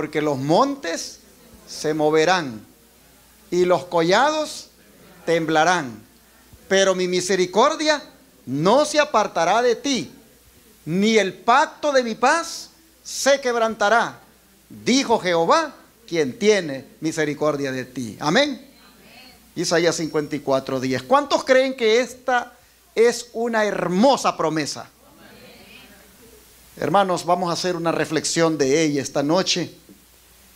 porque los montes se moverán y los collados temblarán, pero mi misericordia no se apartará de ti, ni el pacto de mi paz se quebrantará, dijo Jehová, quien tiene misericordia de ti. Amén. Isaías 54:10. ¿Cuántos creen que esta es una hermosa promesa? Hermanos, vamos a hacer una reflexión de ella esta noche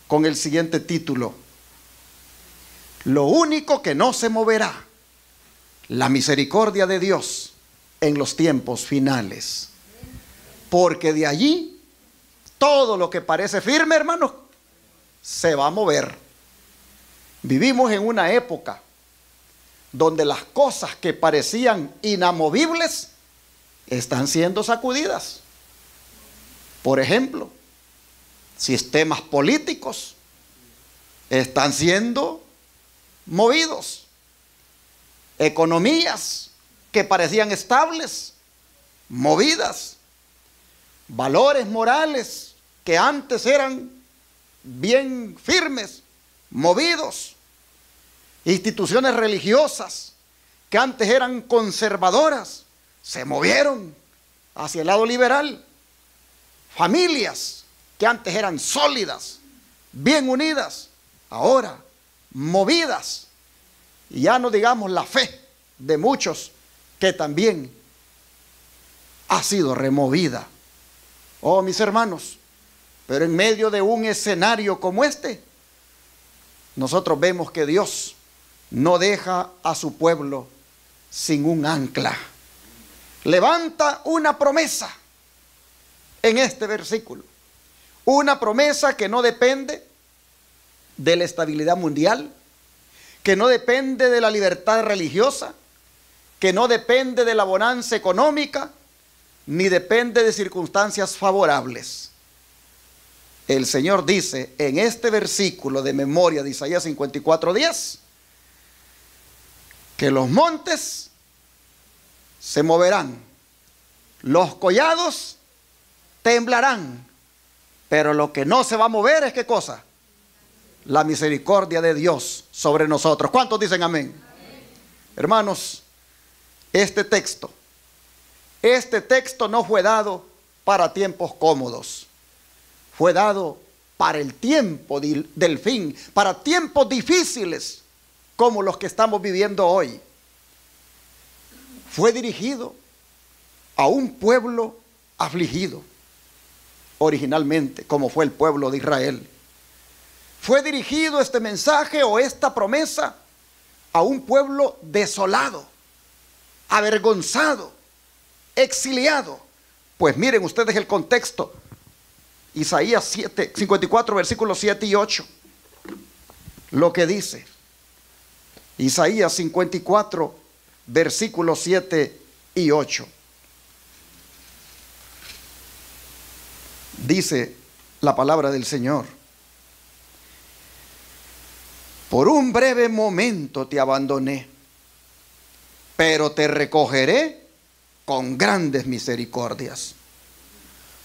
con el siguiente título: lo único que no se moverá, la misericordia de Dios en los tiempos finales. Porque de allí todo lo que parece firme, hermanos, se va a mover. Vivimos en una época donde las cosas que parecían inamovibles están siendo sacudidas. Por ejemplo, sistemas políticos están siendo movidos. Economías que parecían estables, movidas. Valores morales que antes eran bien firmes, movidos. Instituciones religiosas que antes eran conservadoras, se movieron hacia el lado liberal. Familias que antes eran sólidas, bien unidas, ahora movidas. Y ya no digamos la fe de muchos que también ha sido removida. Oh, mis hermanos, pero en medio de un escenario como este, nosotros vemos que Dios no deja a su pueblo sin un ancla. Levanta una promesa en este versículo. Una promesa que no depende de la estabilidad mundial, que no depende de la libertad religiosa, que no depende de la bonanza económica, ni depende de circunstancias favorables. El Señor dice en este versículo de memoria de Isaías 54:10 que los montes se moverán, los collados temblarán, pero lo que no se va a mover es ¿qué cosa? La misericordia de Dios sobre nosotros. ¿Cuántos dicen amén? Amén. Hermanos, este texto no fue dado para tiempos cómodos. Fue dado para el tiempo del fin, para tiempos difíciles como los que estamos viviendo hoy. Fue dirigido a un pueblo afligido, originalmente, como fue el pueblo de Israel. Fue dirigido este mensaje o esta promesa a un pueblo desolado, avergonzado, exiliado. Pues miren ustedes el contexto. Isaías 54, versículos 7 y 8. Lo que dice. Isaías 54, versículos 7 y 8. Dice la palabra del Señor: por un breve momento te abandoné, pero te recogeré con grandes misericordias.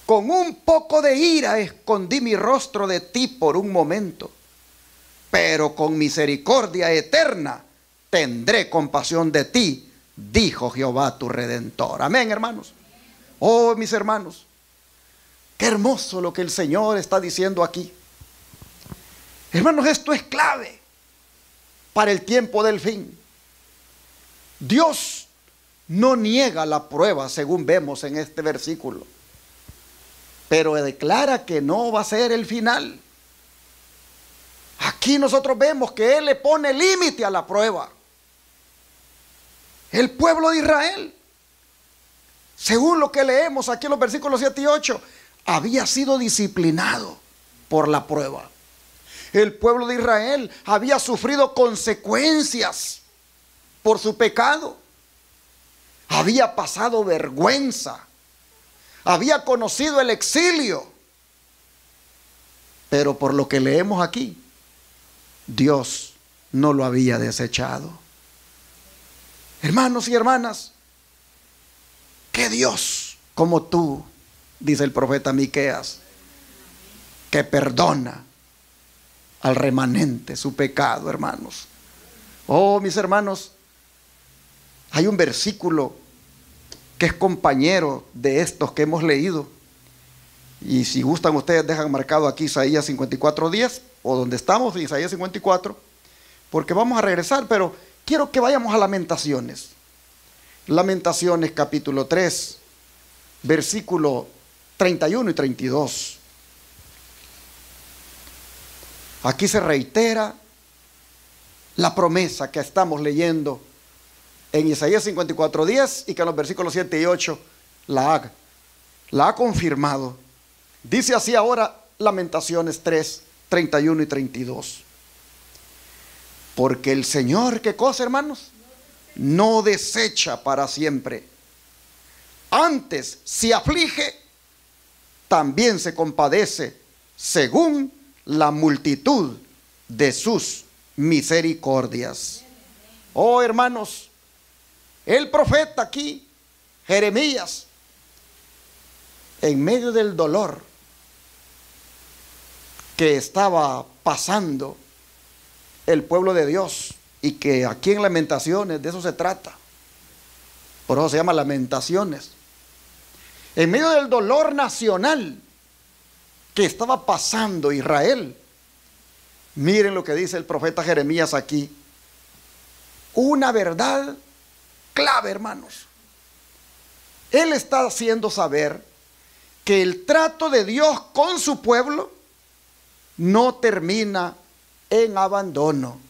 Con un poco de ira escondí mi rostro de ti por un momento, pero con misericordia eterna tendré compasión de ti, dijo Jehová tu Redentor. Amén, hermanos. Oh, mis hermanos, qué hermoso lo que el Señor está diciendo aquí. Hermanos, esto es clave para el tiempo del fin. Dios no niega la prueba, según vemos en este versículo, pero declara que no va a ser el final. Aquí nosotros vemos que Él le pone límite a la prueba. El pueblo de Israel, según lo que leemos aquí en los versículos 7 y 8, había sido disciplinado por la prueba. El pueblo de Israel había sufrido consecuencias por su pecado. Había pasado vergüenza. Había conocido el exilio. Pero por lo que leemos aquí, Dios no lo había desechado. Hermanos y hermanas, que Dios como tú, dice el profeta Miqueas, que perdona al remanente su pecado, hermanos. Oh, mis hermanos, hay un versículo que es compañero de estos que hemos leído. Y si gustan ustedes, dejan marcado aquí Isaías 54:10, o donde estamos, en Isaías 54, porque vamos a regresar, pero quiero que vayamos a Lamentaciones. Lamentaciones capítulo 3, versículo 31 y 32. Aquí se reitera la promesa que estamos leyendo en Isaías 54:10 y que en los versículos 7 y 8 la ha confirmado. Dice así ahora Lamentaciones 3, 31 y 32. Porque el Señor, ¿qué cosa, hermanos? No desecha para siempre. Antes, si aflige, también se compadece según la multitud de sus misericordias. Oh, hermanos, el profeta aquí, Jeremías, en medio del dolor que estaba pasando el pueblo de Dios, y que aquí en Lamentaciones de eso se trata, por eso se llama Lamentaciones, en medio del dolor nacional que estaba pasando Israel, miren lo que dice el profeta Jeremías aquí, una verdad clave, hermanos. Él está haciendo saber que el trato de Dios con su pueblo no termina en abandono.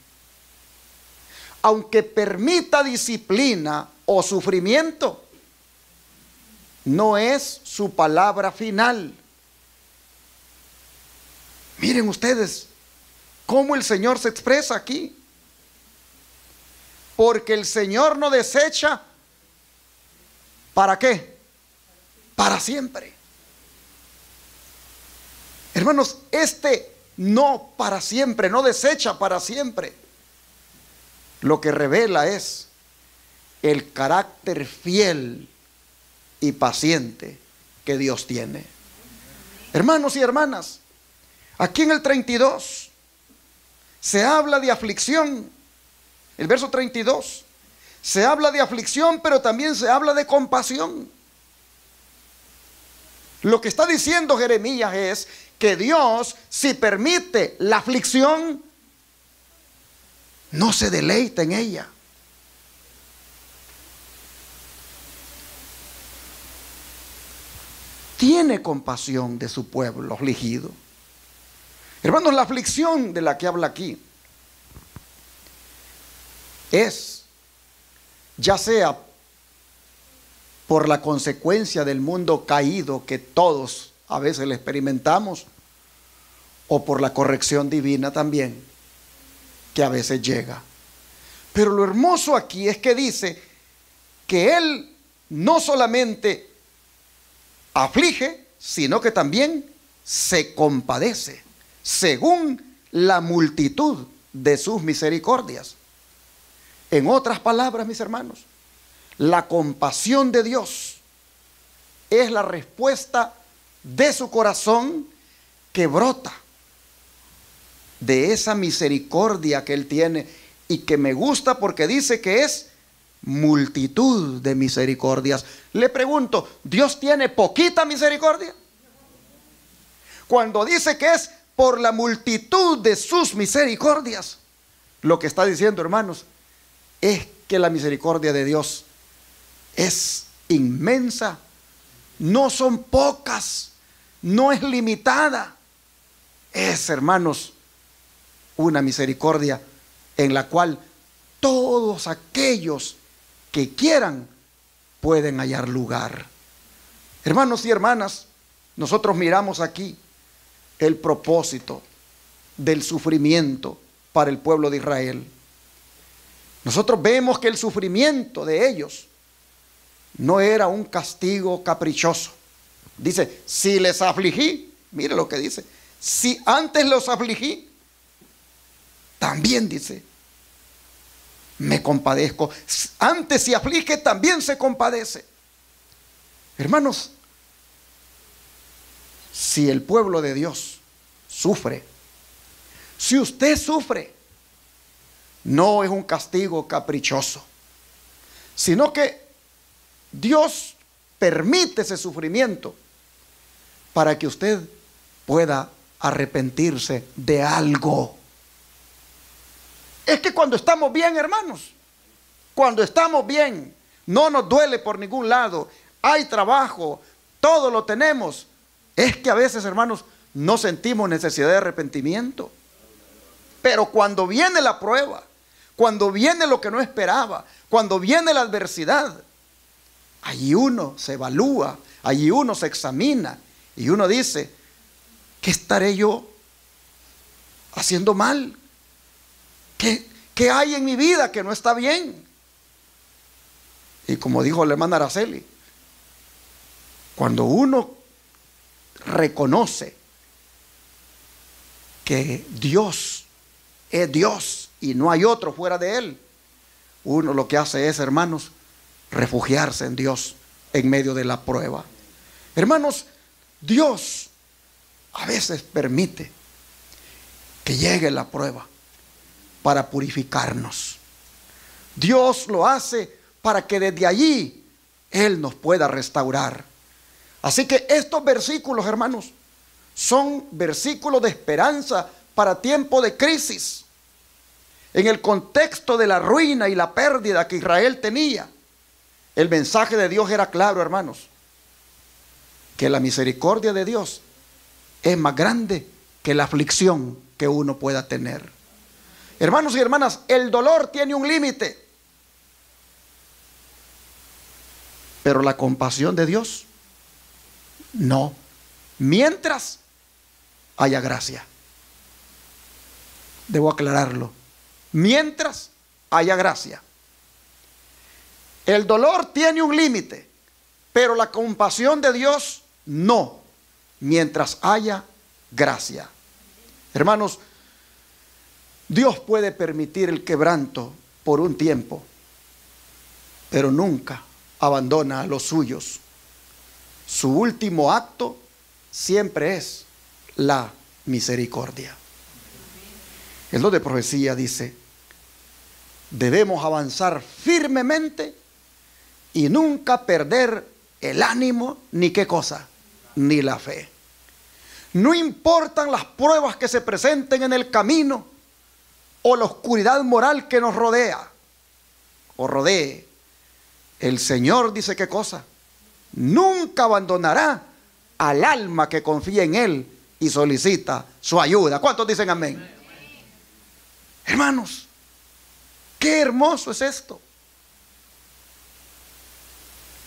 Aunque permita disciplina o sufrimiento, no es su palabra final. Miren ustedes cómo el Señor se expresa aquí. Porque el Señor no desecha, ¿para qué? Para siempre. Hermanos, no para siempre, no desecha para siempre. Lo que revela es el carácter fiel y paciente que Dios tiene. Hermanos y hermanas, aquí en el 32 se habla de aflicción. El verso 32 se habla de aflicción, pero también se habla de compasión. Lo que está diciendo Jeremías es que Dios, si permite la aflicción, no se deleita en ella. Tiene compasión de su pueblo afligido. Hermanos, la aflicción de la que habla aquí es, ya sea por la consecuencia del mundo caído que todos a veces le experimentamos, o por la corrección divina también, que a veces llega. Pero lo hermoso aquí es que dice que Él no solamente aflige, sino que también se compadece, según la multitud de sus misericordias. En otras palabras, mis hermanos, la compasión de Dios es la respuesta de su corazón que brota de esa misericordia que Él tiene, y que me gusta porque dice que es multitud de misericordias. Le pregunto, ¿Dios tiene poquita misericordia? Cuando dice que es por la multitud de sus misericordias, lo que está diciendo, hermanos, es que la misericordia de Dios es inmensa, no son pocas, no es limitada, es, hermanos, una misericordia en la cual todos aquellos que quieran pueden hallar lugar. Hermanos y hermanas, nosotros miramos aquí el propósito del sufrimiento para el pueblo de Israel. Nosotros vemos que el sufrimiento de ellos no era un castigo caprichoso. Dice, si les afligí, mire lo que dice, si antes los afligí, también dice, me compadezco. Antes si aflige, también se compadece. Hermanos, si el pueblo de Dios sufre, Si usted sufre, no es un castigo caprichoso, sino que Dios permite ese sufrimiento para que usted pueda arrepentirse de algo. Es que cuando estamos bien, hermanos, cuando estamos bien, no nos duele por ningún lado, hay trabajo, todo lo tenemos, es que a veces, hermanos, no sentimos necesidad de arrepentimiento. Pero cuando viene la prueba, cuando viene lo que no esperaba, cuando viene la adversidad, allí uno se evalúa, allí uno se examina y uno dice, ¿qué estaré yo haciendo mal? ¿Qué hay en mi vida que no está bien? Y como dijo la hermana Araceli, cuando uno reconoce que Dios es Dios y no hay otro fuera de Él, uno lo que hace es, hermanos, refugiarse en Dios en medio de la prueba. Hermanos, Dios a veces permite que llegue la prueba para purificarnos. Dios lo hace para que desde allí Él nos pueda restaurar. Así que estos versículos, hermanos, son versículos de esperanza para tiempo de crisis. En el contexto de la ruina y la pérdida que Israel tenía, el mensaje de Dios era claro, hermanos, que la misericordia de Dios es más grande que la aflicción que uno pueda tener. Hermanos y hermanas, el dolor tiene un límite, pero la compasión de Dios no, mientras haya gracia. Debo aclararlo. Mientras haya gracia. El dolor tiene un límite, pero la compasión de Dios no, mientras haya gracia. Hermanos, Dios puede permitir el quebranto por un tiempo, pero nunca abandona a los suyos. Su último acto siempre es la misericordia. El don de profecía dice, debemos avanzar firmemente y nunca perder el ánimo, ni qué cosa, ni la fe. No importan las pruebas que se presenten en el camino o la oscuridad moral que nos rodea o rodee. El Señor dice qué cosa, nunca abandonará al alma que confía en Él y solicita su ayuda. ¿Cuántos dicen amén? Hermanos, qué hermoso es esto.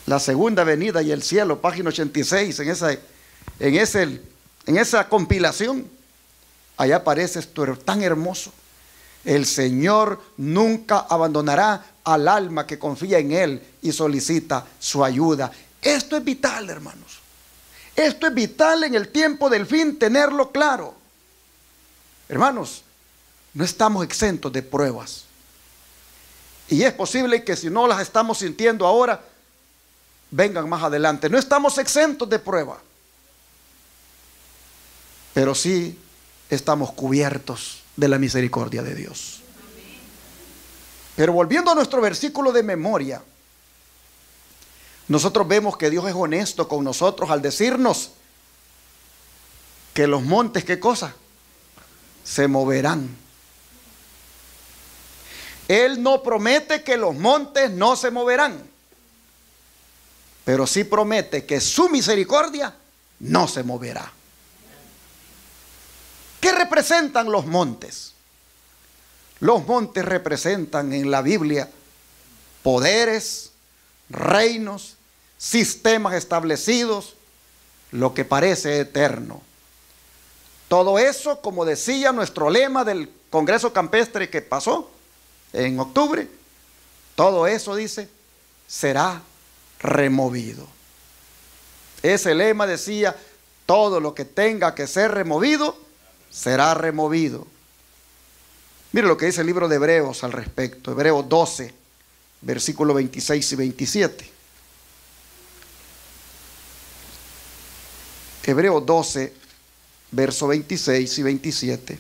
La segunda venida y el cielo, página 86, en esa compilación, allá aparece esto tan hermoso. El Señor nunca abandonará al alma que confía en Él y solicita su ayuda. Esto es vital, hermanos. Esto es vital en el tiempo del fin, tenerlo claro. Hermanos, no estamos exentos de pruebas. Y es posible que si no las estamos sintiendo ahora, vengan más adelante. No estamos exentos de prueba. Pero sí estamos cubiertos de la misericordia de Dios. Pero volviendo a nuestro versículo de memoria, nosotros vemos que Dios es honesto con nosotros al decirnos que los montes, ¿qué cosa? Se moverán. Él no promete que los montes no se moverán, pero sí promete que su misericordia no se moverá. ¿Qué representan los montes? Los montes representan en la Biblia poderes, reinos, sistemas establecidos, lo que parece eterno. Todo eso, como decía nuestro lema del Congreso Campestre que pasó en octubre, todo eso, dice, será removido. Ese lema decía, todo lo que tenga que ser removido, será removido. Mire lo que dice el libro de Hebreos al respecto, Hebreos 12, versículos 26 y 27. Hebreos 12, versos 26 y 27.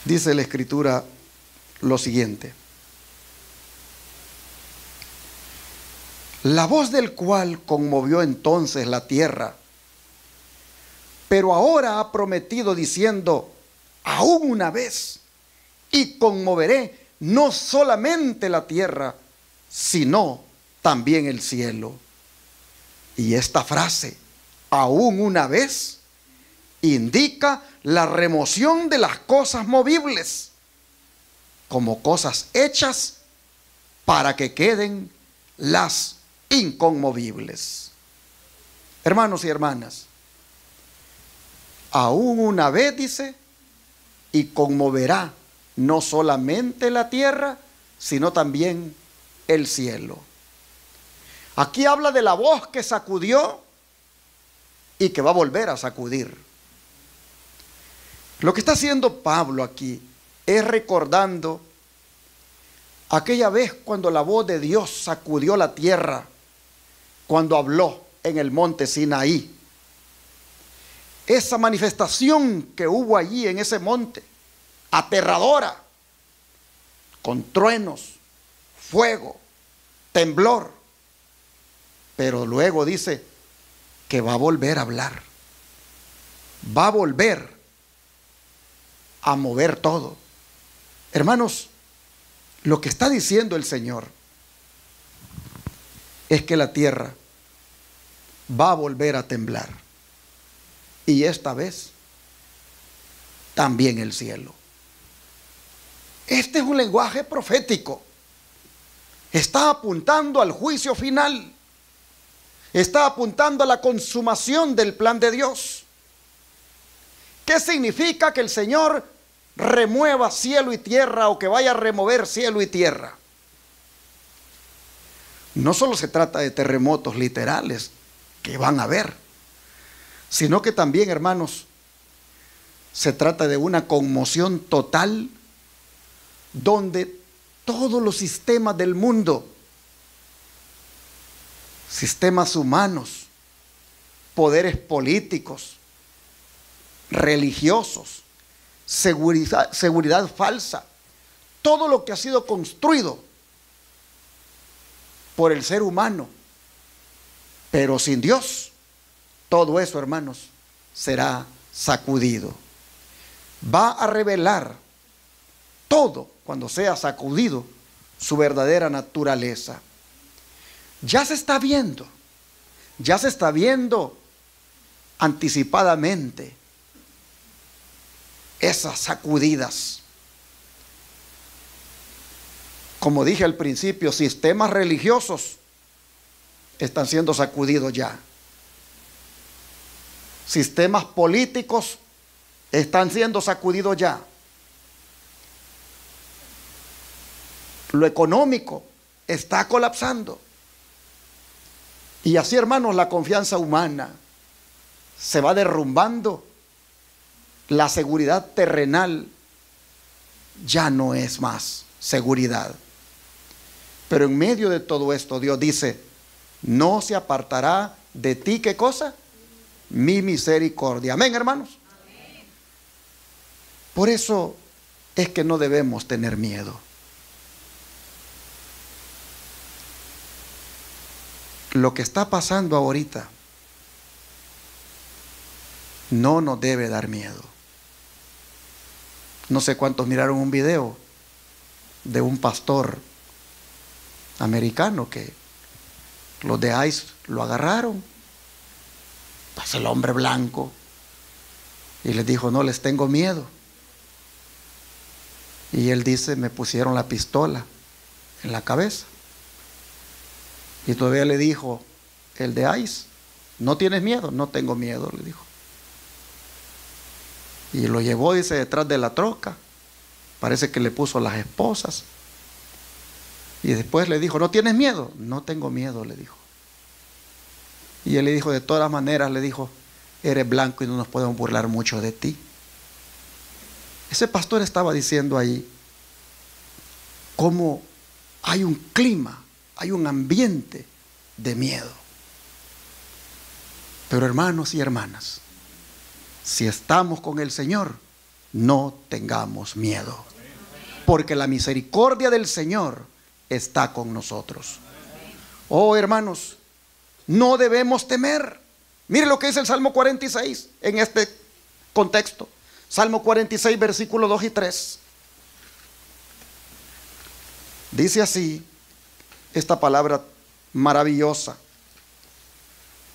Dice la Escritura lo siguiente: la voz del cual conmovió entonces la tierra, pero ahora ha prometido diciendo, aún una vez, y conmoveré no solamente la tierra, sino también el cielo. Y esta frase, aún una vez, indica la remoción de las cosas movibles como cosas hechas para que queden las inconmovibles. Hermanos y hermanas, aún una vez dice, y conmoverá no solamente la tierra, sino también el cielo. Aquí habla de la voz que sacudió y que va a volver a sacudir. Lo que está haciendo Pablo aquí es recordando aquella vez cuando la voz de Dios sacudió la tierra, cuando habló en el monte Sinaí. Esa manifestación que hubo allí en ese monte, aterradora, con truenos, fuego, temblor. Pero luego dice que va a volver a hablar, va a volver a mover todo. Hermanos, lo que está diciendo el Señor es que la tierra va a volver a temblar, y esta vez también el cielo. Este es un lenguaje profético. Está apuntando al juicio final. Está apuntando a la consumación del plan de Dios. ¿Qué significa que el Señor remueva cielo y tierra, o que vaya a remover cielo y tierra? No solo se trata de terremotos literales que van a haber, sino que también, hermanos, se trata de una conmoción total donde todos los sistemas del mundo, sistemas humanos, poderes políticos, religiosos, seguridad falsa, todo lo que ha sido construido por el ser humano, pero sin Dios, todo eso, hermanos, será sacudido. Va a revelar todo, cuando sea sacudido, su verdadera naturaleza. Ya se está viendo anticipadamente esas sacudidas. Como dije al principio, sistemas religiosos están siendo sacudidos ya. Sistemas políticos están siendo sacudidos ya. Lo económico está colapsando. Y así, hermanos, la confianza humana se va derrumbando. La seguridad terrenal ya no es más seguridad. Pero en medio de todo esto, Dios dice, no se apartará de ti, ¿qué cosa? Mi misericordia. Amén, hermanos. Amén. Por eso es que no debemos tener miedo. Lo que está pasando ahorita no nos debe dar miedo. No sé cuántos miraron un video de un pastor americano que los de ICE lo agarraron, pues el hombre blanco, y les dijo, no les tengo miedo. Y él dice, me pusieron la pistola en la cabeza. Y todavía le dijo el de ICE, ¿no tienes miedo? No tengo miedo, le dijo. Y lo llevó, dice, detrás de la troca. Parece que le puso las esposas. Y después le dijo, ¿no tienes miedo? No tengo miedo, le dijo. Y él le dijo, de todas maneras, le dijo, eres blanco y no nos podemos burlar mucho de ti. Ese pastor estaba diciendo ahí cómo hay un clima, hay un ambiente de miedo. Pero hermanos y hermanas, si estamos con el Señor, no tengamos miedo, porque la misericordia del Señor está con nosotros. Oh, hermanos, no debemos temer. Mire lo que dice el Salmo 46 en este contexto. Salmo 46, versículos 2 y 3. Dice así esta palabra maravillosa.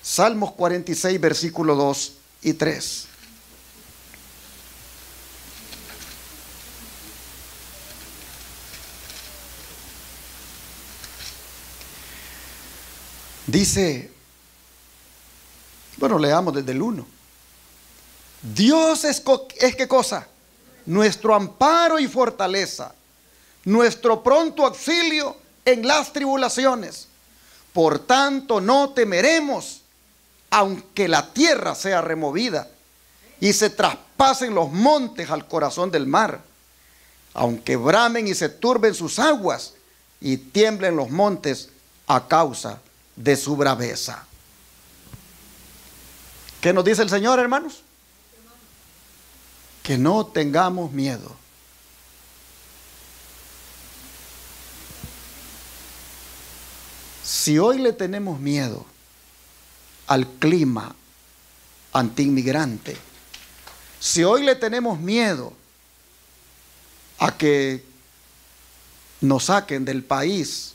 Salmos 46, versículos 2 y 3. Dice, bueno, leamos desde el 1. Dios es ¿qué cosa? Nuestro amparo y fortaleza, nuestro pronto auxilio en las tribulaciones. Por tanto, no temeremos, aunque la tierra sea removida y se traspasen los montes al corazón del mar, aunque bramen y se turben sus aguas y tiemblen los montes a causa de su braveza. ¿Qué nos dice el Señor, hermanos? Que no tengamos miedo. Si hoy le tenemos miedo al clima antiinmigrante, si hoy le tenemos miedo a que nos saquen del país,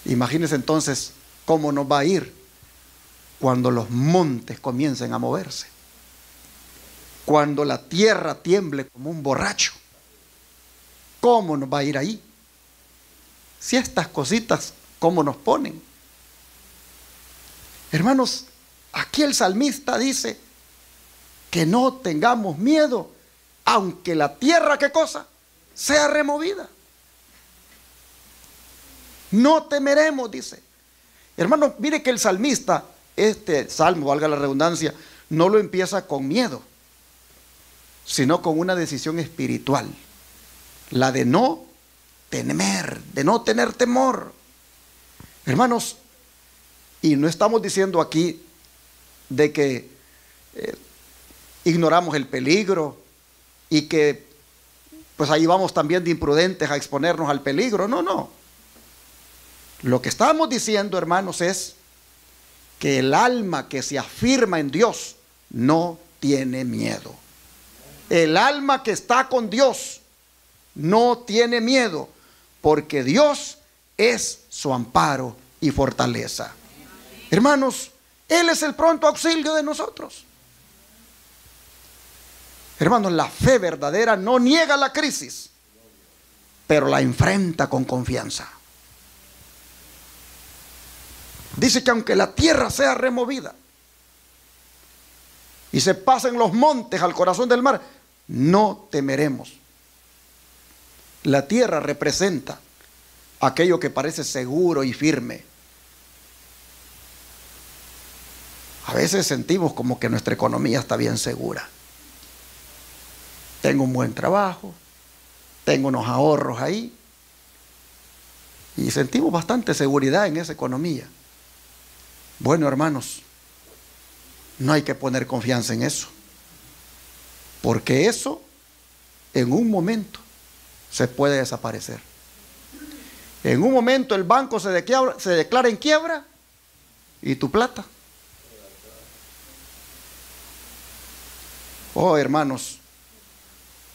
imagínense entonces cómo nos va a ir cuando los montes comiencen a moverse, cuando la tierra tiemble como un borracho. ¿Cómo nos va a ir ahí? Si estas cositas, ¿cómo nos ponen? Hermanos, aquí el salmista dice que no tengamos miedo, aunque la tierra, ¿qué cosa? Sea removida. No temeremos, dice. Hermanos, mire que el salmista, este salmo, valga la redundancia, no lo empieza con miedo, sino con una decisión espiritual, la de no temer, de no tener temor. Hermanos, y no estamos diciendo aquí de que ignoramos el peligro y que pues ahí vamos también de imprudentes a exponernos al peligro. No, no. Lo que estamos diciendo, hermanos, es que el alma que se afirma en Dios no tiene miedo. El alma que está con Dios no tiene miedo, porque Dios es su amparo y fortaleza. Hermanos, Él es el pronto auxilio de nosotros. Hermanos, la fe verdadera no niega la crisis, pero la enfrenta con confianza. Dice que aunque la tierra sea removida y se pasen los montes al corazón del mar, no temeremos. La tierra representa aquello que parece seguro y firme. A veces sentimos como que nuestra economía está bien segura. Tengo un buen trabajo, tengo unos ahorros ahí y sentimos bastante seguridad en esa economía. Bueno, hermanos, no hay que poner confianza en eso, porque eso en un momento se puede desaparecer. En un momento el banco se declara en quiebra y tu plata. Oh, hermanos,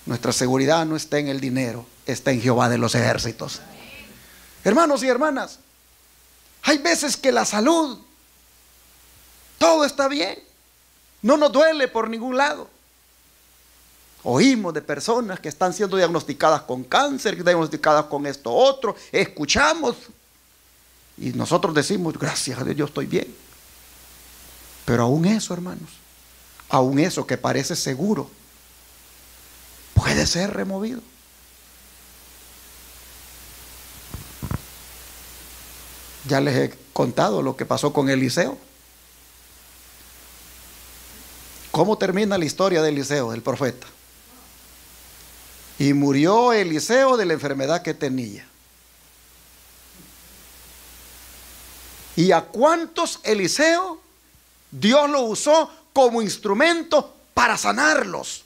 nuestra seguridad no está en el dinero, está en Jehová de los ejércitos. Hermanos y hermanas, hay veces que la salud, todo está bien, no nos duele por ningún lado. Oímos de personas que están siendo diagnosticadas con cáncer, diagnosticadas con esto otro, escuchamos y nosotros decimos, gracias a Dios, yo estoy bien. Pero aún eso, hermanos, aún eso que parece seguro, puede ser removido. Ya les he contado lo que pasó con Eliseo. ¿Cómo termina la historia de Eliseo, el profeta? Y murió Eliseo de la enfermedad que tenía. ¿Y a cuántos Eliseo Dios lo usó como instrumento para sanarlos?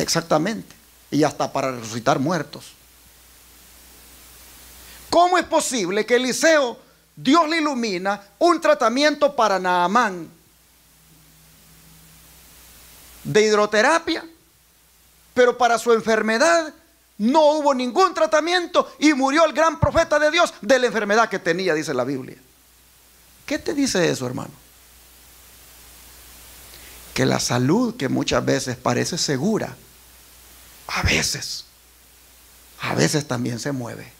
Exactamente. Y hasta para resucitar muertos. ¿Cómo es posible que Eliseo, Dios le ilumina un tratamiento para Naamán de hidroterapia, pero para su enfermedad no hubo ningún tratamiento y murió el gran profeta de Dios de la enfermedad que tenía, dice la Biblia? ¿Qué te dice eso, hermano? Que la salud, que muchas veces parece segura, a veces también se mueve.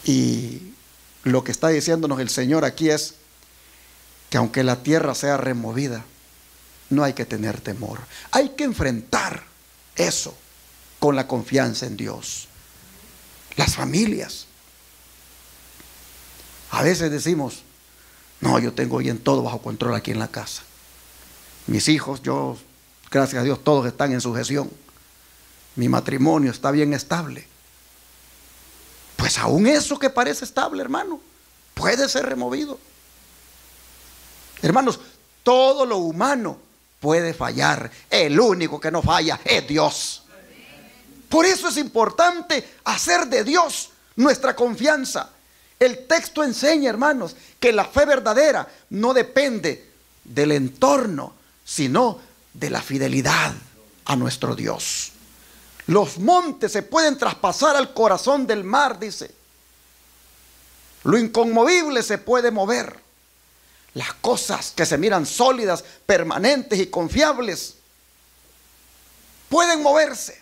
Y lo que está diciéndonos el Señor aquí es que aunque la tierra sea removida, no hay que tener temor. Hay que enfrentar eso con la confianza en Dios. Las familias. A veces decimos, no, yo tengo bien todo bajo control aquí en la casa. Mis hijos, yo, gracias a Dios, todos están en sujeción. Mi matrimonio está bien estable. Pues aún eso que parece estable, hermano, puede ser removido. Hermanos, todo lo humano puede fallar. El único que no falla es Dios. Por eso es importante hacer de Dios nuestra confianza. El texto enseña, hermanos, que la fe verdadera no depende del entorno, sino de la fidelidad a nuestro Dios. Los montes se pueden traspasar al corazón del mar, dice. Lo inconmovible se puede mover. Las cosas que se miran sólidas, permanentes y confiables pueden moverse.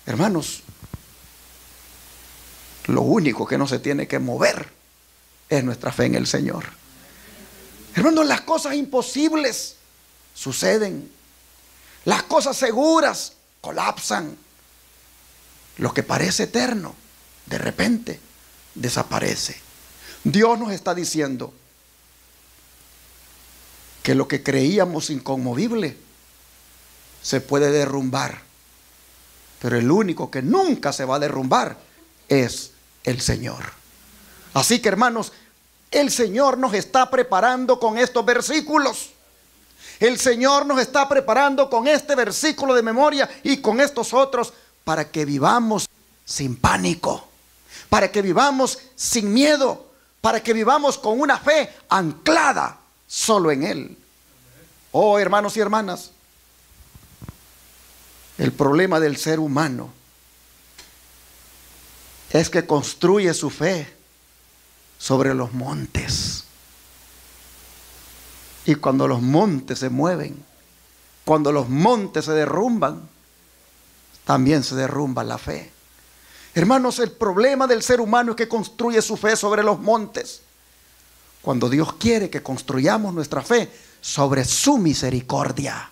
Hermanos, lo único que no se tiene que mover es nuestra fe en el Señor. Hermanos, las cosas imposibles suceden. Las cosas seguras colapsan. Lo que parece eterno, de repente, desaparece. Dios nos está diciendo que lo que creíamos inconmovible se puede derrumbar, pero el único que nunca se va a derrumbar es el Señor. Así que, hermanos, el Señor nos está preparando con estos versículos. El Señor nos está preparando con este versículo de memoria y con estos otros para que vivamos sin pánico, para que vivamos sin miedo, para que vivamos con una fe anclada solo en Él. Oh, hermanos y hermanas, el problema del ser humano es que construye su fe sobre los montes. Y cuando los montes se mueven, cuando los montes se derrumban, también se derrumba la fe. Hermanos, el problema del ser humano es que construye su fe sobre los montes, cuando Dios quiere que construyamos nuestra fe sobre su misericordia.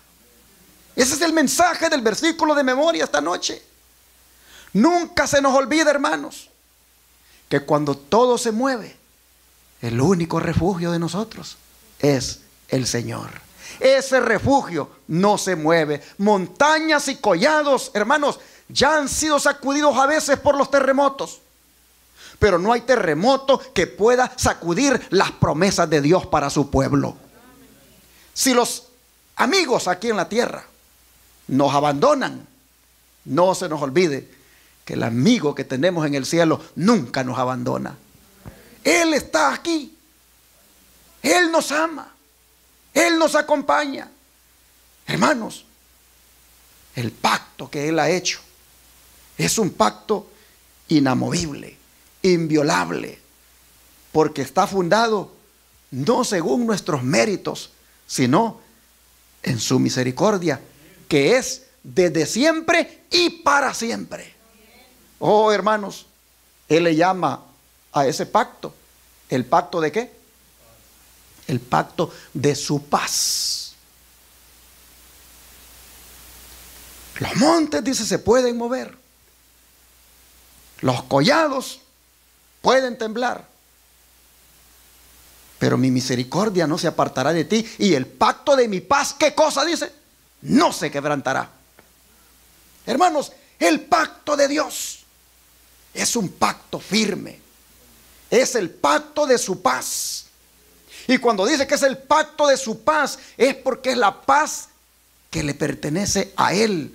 Ese es el mensaje del versículo de memoria esta noche. Nunca se nos olvida, hermanos, que cuando todo se mueve, el único refugio de nosotros es el Señor. Ese refugio no se mueve. Montañas y collados, hermanos, ya han sido sacudidos a veces por los terremotos, pero no hay terremoto que pueda sacudir las promesas de Dios para su pueblo. Si los amigos aquí en la tierra nos abandonan, no se nos olvide que el amigo que tenemos en el cielo nunca nos abandona. Él está aquí. Él nos ama. Él nos acompaña. Hermanos, el pacto que Él ha hecho es un pacto inamovible, inviolable, porque está fundado no según nuestros méritos, sino en su misericordia, que es desde siempre y para siempre. Oh, hermanos, Él le llama a ese pacto, ¿el pacto de qué? El pacto de su paz. Los montes, dice, se pueden mover. Los collados pueden temblar. Pero mi misericordia no se apartará de ti. Y el pacto de mi paz, ¿qué cosa dice? No se quebrantará. Hermanos, el pacto de Dios es un pacto firme. Es el pacto de su paz. Y cuando dice que es el pacto de su paz, es porque es la paz que le pertenece a Él,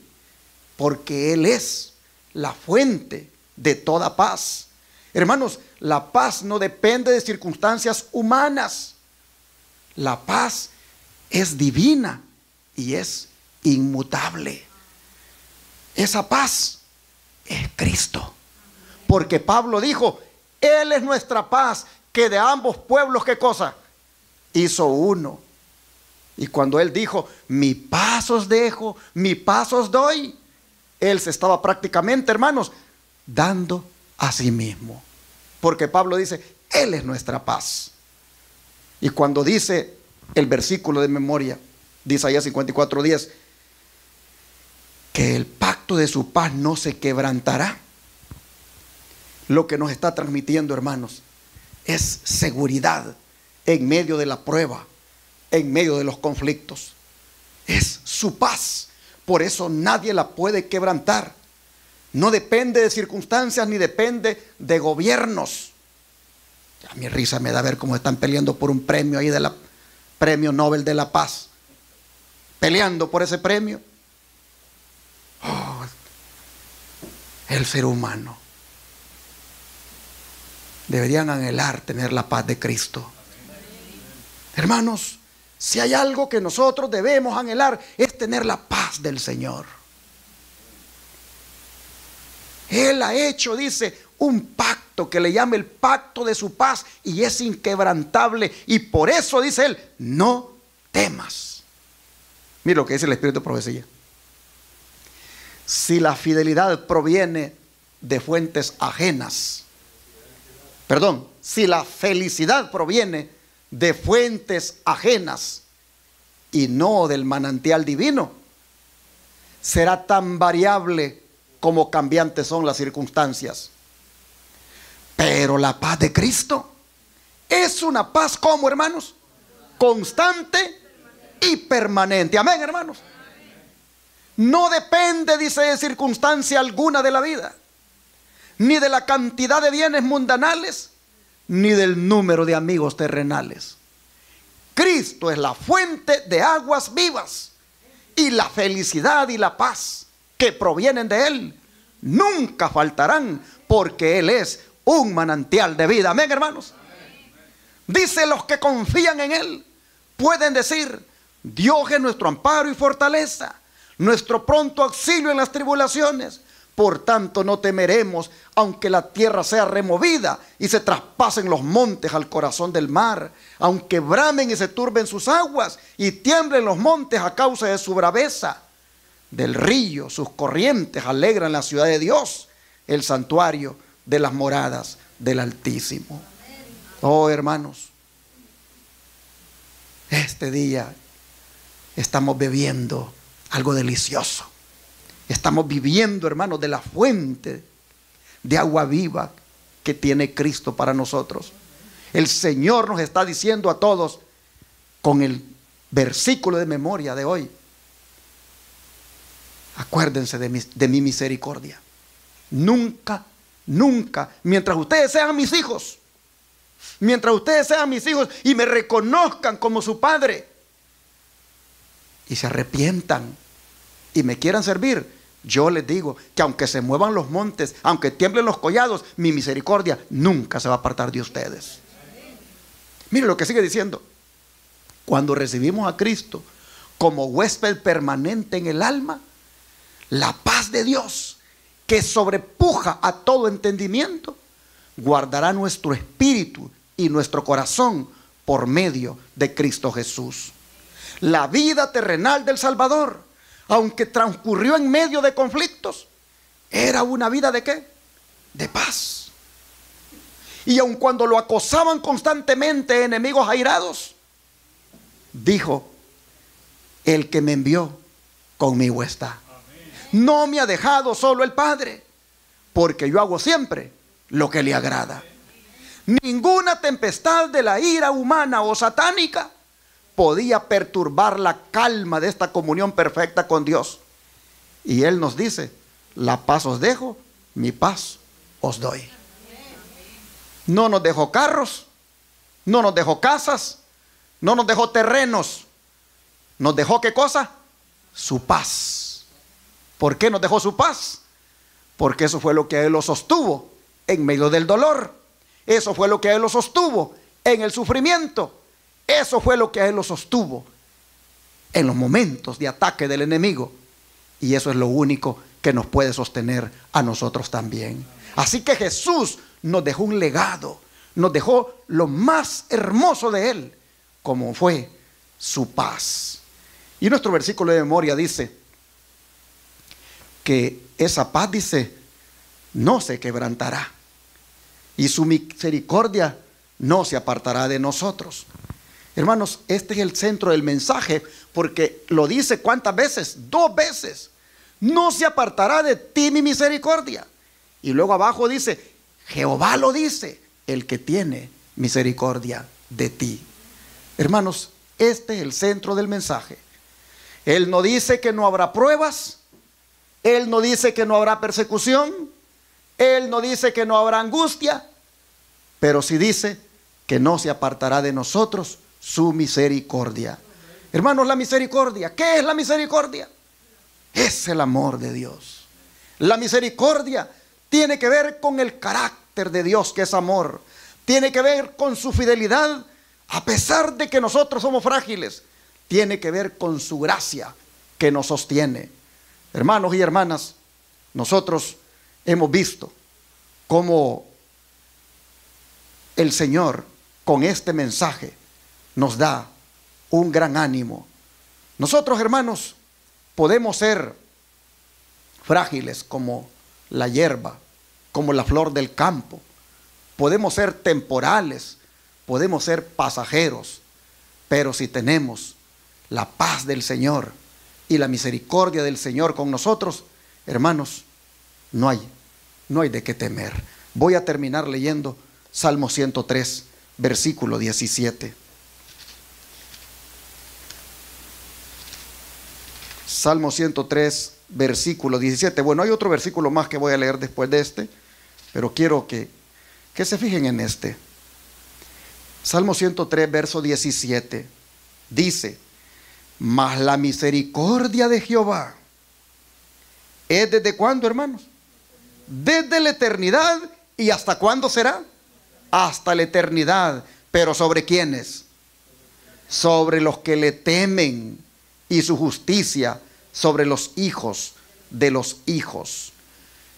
porque Él es la fuente de toda paz. Hermanos, la paz no depende de circunstancias humanas. La paz es divina y es inmutable. Esa paz es Cristo. Porque Pablo dijo, Él es nuestra paz, que de ambos pueblos, ¿qué cosa? Hizo uno. Y cuando Él dijo, mi paz os dejo, mi paz os doy, Él se estaba prácticamente, hermanos, dando a sí mismo. Porque Pablo dice, Él es nuestra paz. Y cuando dice el versículo de memoria de Isaías 54:10, que el pacto de su paz no se quebrantará, lo que nos está transmitiendo, hermanos, es seguridad en medio de la prueba, en medio de los conflictos. Es su paz. Por eso nadie la puede quebrantar. No depende de circunstancias ni depende de gobiernos. A mi risa me da ver cómo están peleando por un premio ahí premio Nobel de la Paz. Peleando por ese premio. Oh, el ser humano. Deberían anhelar tener la paz de Cristo. Hermanos, si hay algo que nosotros debemos anhelar, es tener la paz del Señor. Él ha hecho, dice, un pacto que le llama el pacto de su paz, y es inquebrantable, y por eso dice Él, no temas. Mira lo que dice el Espíritu de Profecía. Si la fidelidad proviene de fuentes ajenas, si la felicidad proviene de fuentes ajenas y no del manantial divino, será tan variable como cambiantes son las circunstancias. Pero la paz de Cristo es una paz, ¿cómo, hermanos? Constante y permanente. Amén, hermanos. No depende, dice, de circunstancia alguna de la vida, ni de la cantidad de bienes mundanales, ni del número de amigos terrenales. Cristo es la fuente de aguas vivas, y la felicidad y la paz que provienen de Él nunca faltarán, porque Él es un manantial de vida. Amén, hermanos. Dice, los que confían en Él pueden decir, Dios es nuestro amparo y fortaleza, nuestro pronto auxilio en las tribulaciones. Por tanto no temeremos, aunque la tierra sea removida y se traspasen los montes al corazón del mar, aunque bramen y se turben sus aguas y tiemblen los montes a causa de su braveza. Del río sus corrientes alegran la ciudad de Dios, el santuario de las moradas del Altísimo. Oh, hermanos, este día estamos bebiendo algo delicioso. Estamos viviendo, hermanos, de la fuente de agua viva que tiene Cristo para nosotros. El Señor nos está diciendo a todos, con el versículo de memoria de hoy, acuérdense de mi misericordia. Nunca, nunca, mientras ustedes sean mis hijos, y me reconozcan como su Padre, y se arrepientan y me quieran servir, yo les digo que aunque se muevan los montes, aunque tiemblen los collados, mi misericordia nunca se va a apartar de ustedes. Mire lo que sigue diciendo. Cuando recibimos a Cristo como huésped permanente en el alma, la paz de Dios, que sobrepuja a todo entendimiento, guardará nuestro espíritu y nuestro corazón por medio de Cristo Jesús. La vida terrenal del Salvador, aunque transcurrió en medio de conflictos, era una vida ¿de qué? De paz. Y aun cuando lo acosaban constantemente enemigos airados, dijo, el que me envió conmigo está. No me ha dejado solo el Padre, porque yo hago siempre lo que le agrada. Ninguna tempestad de la ira humana o satánica podía perturbar la calma de esta comunión perfecta con Dios. Y Él nos dice, la paz os dejo, mi paz os doy. No nos dejó carros, no nos dejó casas, no nos dejó terrenos. ¿Nos dejó qué cosa? su paz. ¿Por qué nos dejó su paz? Porque eso fue lo que a Él lo sostuvo en medio del dolor. Eso fue lo que a Él lo sostuvo en el sufrimiento. Eso fue lo que a Él lo sostuvo en los momentos de ataque del enemigo. Y eso es lo único que nos puede sostener a nosotros también. Así que Jesús nos dejó un legado, nos dejó lo más hermoso de Él, como fue su paz. Y nuestro versículo de memoria dice que esa paz, dice, no se quebrantará, y su misericordia no se apartará de nosotros. Hermanos, este es el centro del mensaje, porque lo dice ¿cuántas veces? 2 veces. No se apartará de ti mi misericordia. Y luego abajo dice, Jehová lo dice, el que tiene misericordia de ti. Hermanos, este es el centro del mensaje. Él no dice que no habrá pruebas. Él no dice que no habrá persecución. Él no dice que no habrá angustia. Pero sí dice que no se apartará de nosotros su misericordia. Hermanos, la misericordia, ¿qué es la misericordia? Es el amor de Dios. La misericordia tiene que ver con el carácter de Dios, que es amor. Tiene que ver con su fidelidad, a pesar de que nosotros somos frágiles. Tiene que ver con su gracia que nos sostiene. Hermanos y hermanas, nosotros hemos visto cómo el Señor con este mensaje nos da un gran ánimo. Nosotros, hermanos, podemos ser frágiles como la hierba, como la flor del campo. Podemos ser temporales, podemos ser pasajeros, pero si tenemos la paz del Señor y la misericordia del Señor con nosotros, hermanos, no hay de qué temer. Voy a terminar leyendo Salmo 103, versículo 17. Salmo 103, versículo 17. Bueno, hay otro versículo más que voy a leer después de este, pero quiero que se fijen en este. Salmo 103, verso 17. Dice, mas la misericordia de Jehová es ¿desde cuándo, hermanos? Desde la eternidad. ¿Y hasta cuándo será? Hasta la eternidad. ¿Pero sobre quiénes? Sobre los que le temen, y su justicia sobre los hijos de los hijos.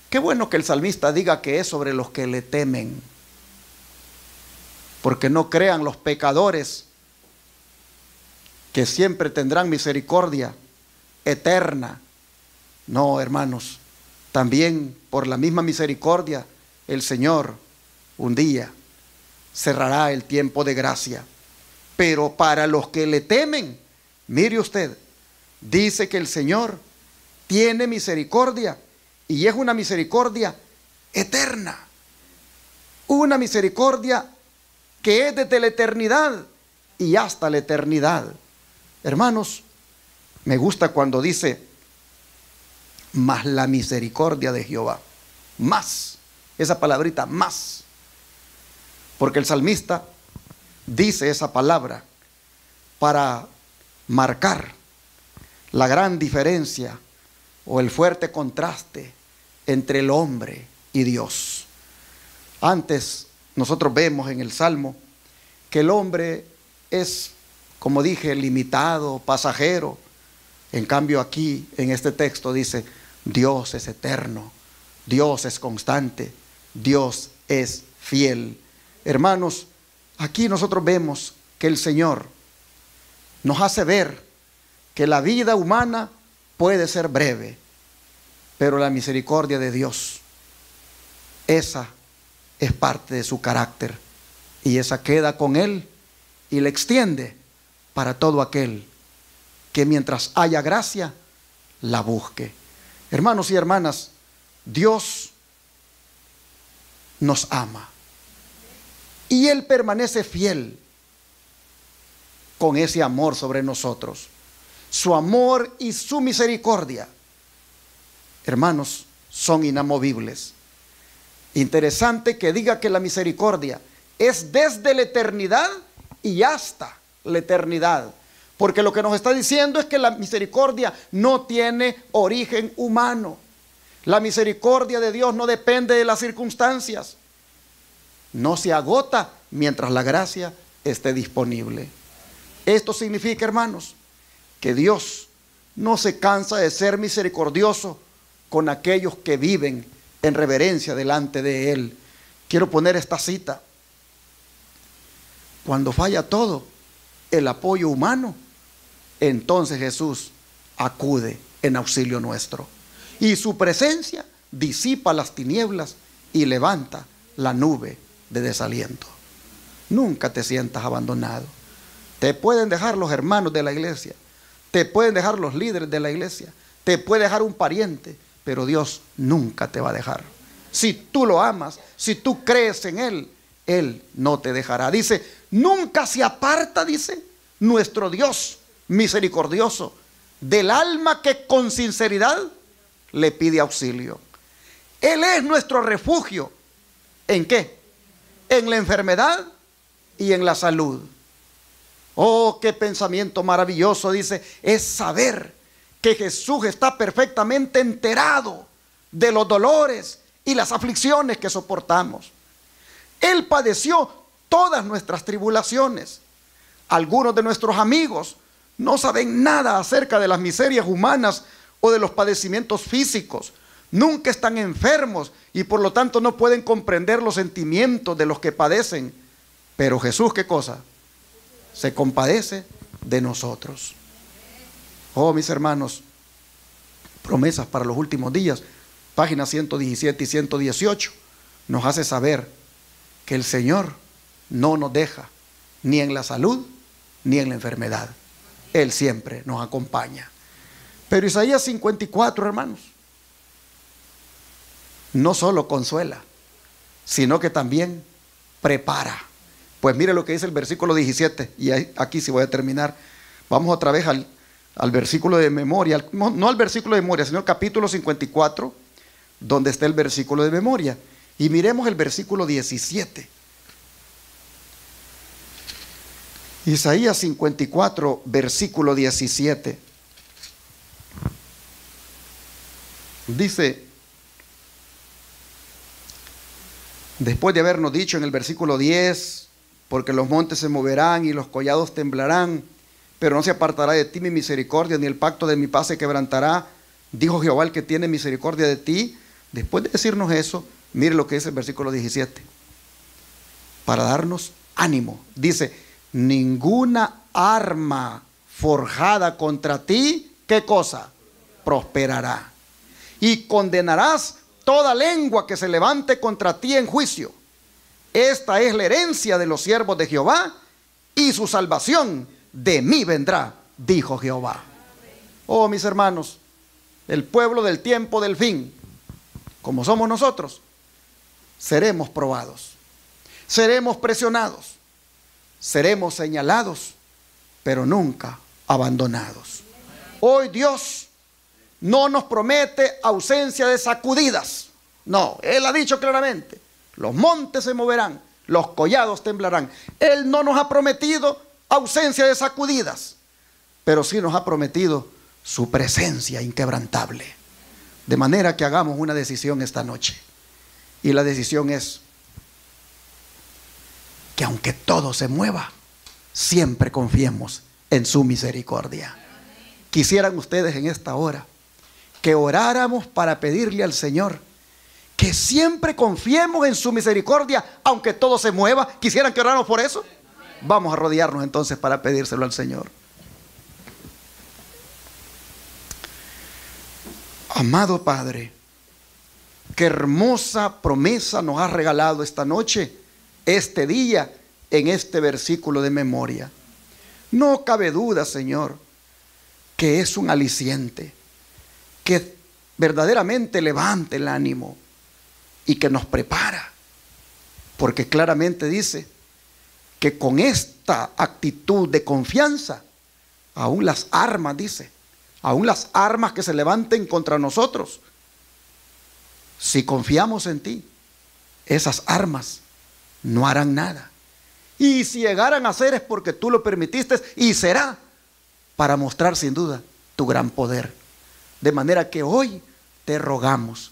Qué bueno que el salmista diga que es sobre los que le temen, porque no crean los pecadores que siempre tendrán misericordia eterna. No, hermanos, también por la misma misericordia el Señor un día cerrará el tiempo de gracia. Pero para los que le temen, mire usted, dice que el Señor tiene misericordia, y es una misericordia eterna, una misericordia que es desde la eternidad y hasta la eternidad. Hermanos, me gusta cuando dice, más la misericordia de Jehová. Más, esa palabrita, más. Porque el salmista dice esa palabra para marcar la gran diferencia o el fuerte contraste entre el hombre y Dios. Antes nosotros vemos en el Salmo que el hombre es, como dije, limitado, pasajero. En cambio aquí en este texto dice, Dios es eterno, Dios es constante, Dios es fiel. Hermanos, aquí nosotros vemos que el Señor nos hace ver que la vida humana puede ser breve, pero la misericordia de Dios, esa es parte de su carácter, y esa queda con Él y la extiende para todo aquel que mientras haya gracia la busque. Hermanos y hermanas, Dios nos ama y Él permanece fiel con ese amor sobre nosotros. Su amor y su misericordia, hermanos, son inamovibles. Interesante que diga que la misericordia es desde la eternidad y hasta la eternidad, Porque lo que nos está diciendo es que la misericordia no tiene origen humano. La misericordia de Dios no depende de las circunstancias. No se agota mientras la gracia esté disponible. Esto significa, hermanos, que Dios no se cansa de ser misericordioso con aquellos que viven en reverencia delante de Él. Quiero poner esta cita. Cuando falla todo, el apoyo humano, entonces Jesús acude en auxilio nuestro. Y su presencia disipa las tinieblas y levanta la nube de desaliento. Nunca te sientas abandonado. Te pueden dejar los hermanos de la iglesia, te pueden dejar los líderes de la iglesia, te puede dejar un pariente, pero Dios nunca te va a dejar. Si tú lo amas, si tú crees en Él, Él no te dejará. Dice, nunca se aparta, dice, nuestro Dios misericordioso del alma que con sinceridad le pide auxilio. Él es nuestro refugio. ¿En qué? En la enfermedad y en la salud. Oh, qué pensamiento maravilloso, dice, es saber que Jesús está perfectamente enterado de los dolores y las aflicciones que soportamos. Él padeció todas nuestras tribulaciones. Algunos de nuestros amigos no saben nada acerca de las miserias humanas o de los padecimientos físicos. Nunca están enfermos y por lo tanto no pueden comprender los sentimientos de los que padecen. Pero Jesús, ¿qué cosa? Se compadece de nosotros. Oh, mis hermanos, promesas para los últimos días, páginas 117 y 118, nos hace saber que el Señor no nos deja ni en la salud ni en la enfermedad. Él siempre nos acompaña. Pero Isaías 54, hermanos, no solo consuela, sino que también prepara. Pues mire lo que dice el versículo 17, y aquí sí voy a terminar. Vamos otra vez al versículo de memoria, no al versículo de memoria, sino al capítulo 54, donde está el versículo de memoria. Y miremos el versículo 17. Isaías 54, versículo 17. Dice, después de habernos dicho en el versículo 10, porque los montes se moverán y los collados temblarán, pero no se apartará de ti mi misericordia, ni el pacto de mi paz se quebrantará, dijo Jehová el que tiene misericordia de ti. Después de decirnos eso, mire lo que dice el versículo 17, para darnos ánimo. Dice, ninguna arma forjada contra ti, ¿qué cosa? Prosperará. Y condenarás toda lengua que se levante contra ti en juicio. Esta es la herencia de los siervos de Jehová, y su salvación de mí vendrá, dijo Jehová. Oh, mis hermanos, el pueblo del tiempo del fin, como somos nosotros, seremos probados, seremos presionados, seremos señalados, pero nunca abandonados. Hoy Dios no nos promete ausencia de sacudidas. No, Él ha dicho claramente, los montes se moverán, los collados temblarán. Él no nos ha prometido ausencia de sacudidas, pero sí nos ha prometido su presencia inquebrantable. De manera que hagamos una decisión esta noche. Y la decisión es que aunque todo se mueva, siempre confiemos en su misericordia. Quisieran ustedes en esta hora que oráramos para pedirle al Señor que siempre confiemos en su misericordia, aunque todo se mueva. ¿Quisieran que oráramos por eso? Vamos a arrodillarnos entonces para pedírselo al Señor. Amado Padre, qué hermosa promesa nos has regalado esta noche, este día, en este versículo de memoria. No cabe duda, Señor, que es un aliciente, que verdaderamente levanta el ánimo y que nos prepara, porque claramente dice que con esta actitud de confianza, aún las armas, dice, aún las armas que se levanten contra nosotros, si confiamos en ti, esas armas no harán nada. Y si llegaran a ser es porque tú lo permitiste, y será para mostrar sin duda tu gran poder. De manera que hoy te rogamos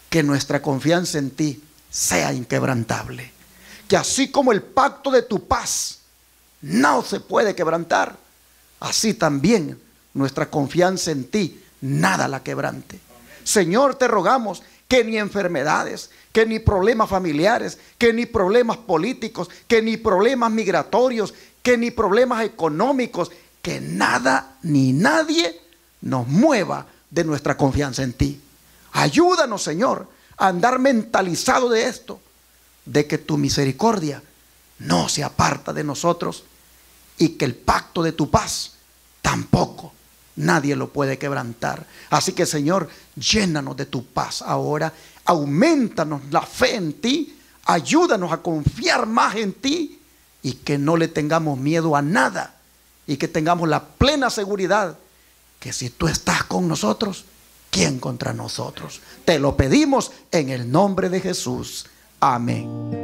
que nuestra confianza en ti sea inquebrantable. Que así como el pacto de tu paz no se puede quebrantar, así también nuestra confianza en ti nada la quebrante. Señor, te rogamos que ni enfermedades, que ni problemas familiares, que ni problemas políticos, que ni problemas migratorios, que ni problemas económicos, que nada ni nadie nos mueva de nuestra confianza en ti. Ayúdanos, Señor, a andar mentalizado de esto, de que tu misericordia no se aparta de nosotros y que el pacto de tu paz tampoco nadie lo puede quebrantar. Así que, Señor, llénanos de tu paz ahora, aumentanos la fe en ti, ayúdanos a confiar más en ti y que no le tengamos miedo a nada y que tengamos la plena seguridad que si tú estás con nosotros, ¿quién contra nosotros? Te lo pedimos en el nombre de Jesús. Amén.